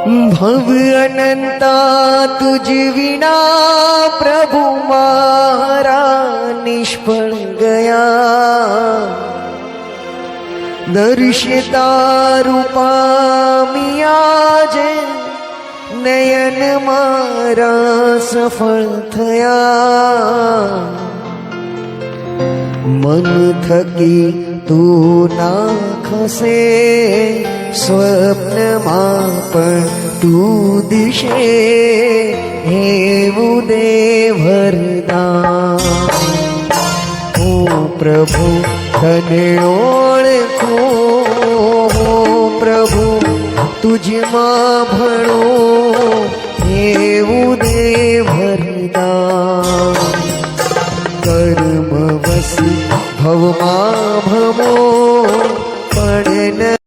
भव अनंता तुझ विना प्रभु मारा निष्फल गया। दर्शिता रूपा मियाजे नयन मारा सफल थया। मन थकी तू ना खसे स्वप्न पण तू दिशे हेवू दे वरदान। ओ प्रभु तने ओळखो हो प्रभु तुझमा भणो हेवू दे वरदान। कर्म वसी भवमा भमो पण